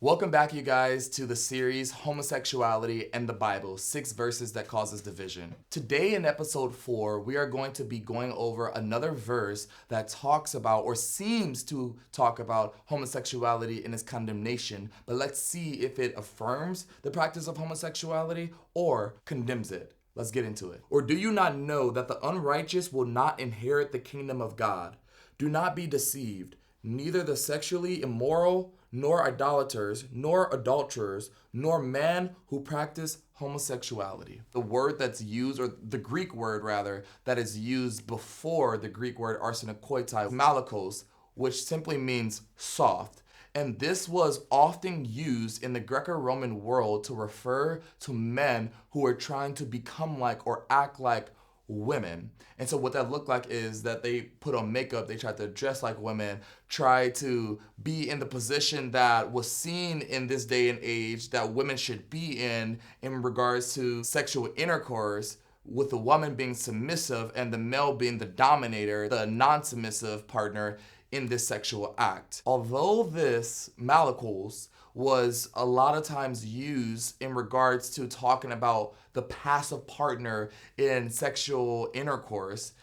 Welcome back, you guys, to the series Homosexuality and the Bible, 6 verses that causes division. Today in episode 4, we are going to be going over another verse that talks about or seems to talk about homosexuality and its condemnation, but let's see if it affirms the practice of homosexuality or condemns it. Let's get into it. Or do you not know that the unrighteous will not inherit the kingdom of God? Do not be deceived. Neither the sexually immoral, nor idolaters, nor adulterers, nor men who practice homosexuality. The word that's used, or the Greek word rather, that is used before the Greek word arsenokoitai, malakos, which simply means soft. And this was often used in the Greco-Roman world to refer to men who were trying to become like or act like women. And so what that looked like is that they put on makeup, they tried to dress like women, try to be in the position that was seen in this day and age that women should be in regards to sexual intercourse, with the woman being submissive and the male being the dominator, the non-submissive partner in this sexual act. Although this malakos was a lot of times used in regards to talking about the passive partner in sexual intercourse,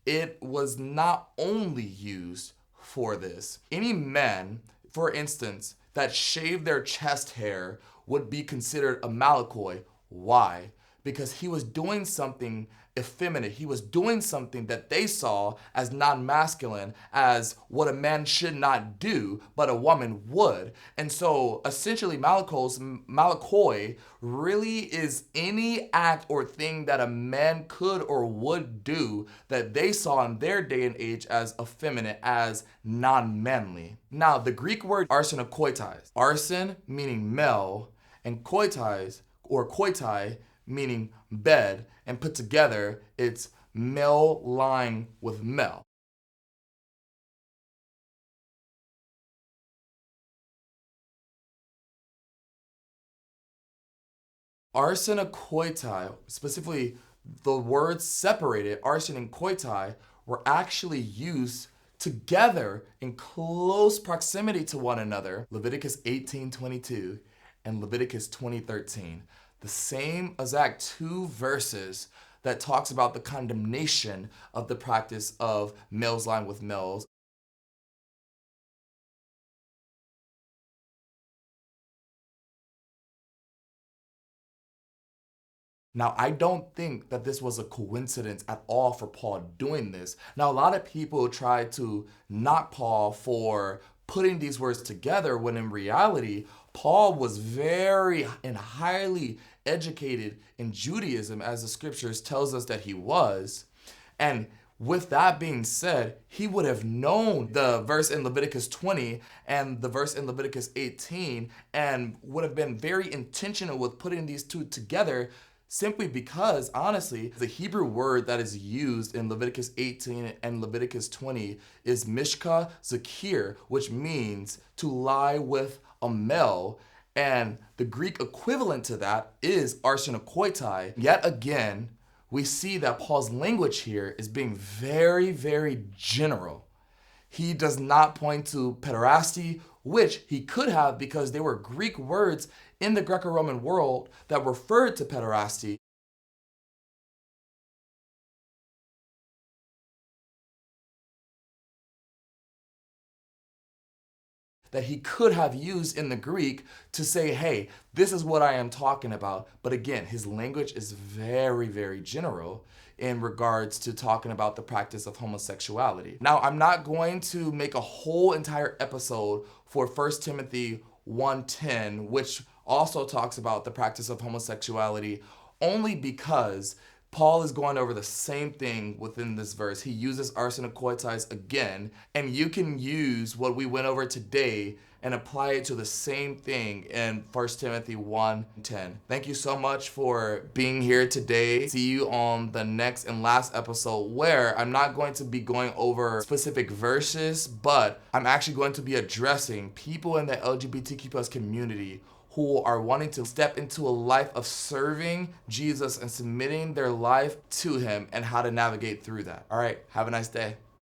it was not only used for this. Any men, for instance, that shave their chest hair would be considered a malakoi. Why? Because he was doing something effeminate. He was doing something that they saw as non-masculine, as what a man should not do, but a woman would. And so essentially malakoi really is any act or thing that a man could or would do that they saw in their day and age as effeminate, as non-manly. Now, the Greek word arsenokoitai, arsen meaning male, and koitais or koitai meaning bed, and put together, it's male lying with male. Arsen and koitai, specifically the words separated, arsen and koitai, were actually used together in close proximity to one another. Leviticus 18:22 and Leviticus 20:13. The same exact two verses that talks about the condemnation of the practice of males lying with males. Now, I don't think that this was a coincidence at all for Paul doing this. Now, a lot of people try to knock Paul for putting these words together when in reality, Paul was very and highly educated in Judaism, as the scriptures tells us that he was. And with that being said, he would have known the verse in Leviticus 20 and the verse in Leviticus 18 and would have been very intentional with putting these two together, simply because, honestly, the Hebrew word that is used in Leviticus 18 and Leviticus 20 is mishka zakir, which means to lie with a male. And the Greek equivalent to that is arsenokoitai. Yet again, we see that Paul's language here is being very, very general. He does not point to pederasty, which he could have because they were Greek words in the Greco-Roman world that referred to pederasty. That he could have used in the Greek to say, hey, this is what I am talking about. But again, his language is very, very general in regards to talking about the practice of homosexuality. Now, I'm not going to make a whole entire episode for 1 Timothy 1:10, which also talks about the practice of homosexuality, only because Paul is going over the same thing within this verse. He uses arsenokoitais again, and you can use what we went over today and apply it to the same thing in 1 Timothy 1:10. Thank you so much for being here today. See you on the next and last episode, where I'm not going to be going over specific verses, but I'm actually going to be addressing people in the LGBTQ+ community who are wanting to step into a life of serving Jesus and submitting their life to him, and how to navigate through that. All right, have a nice day.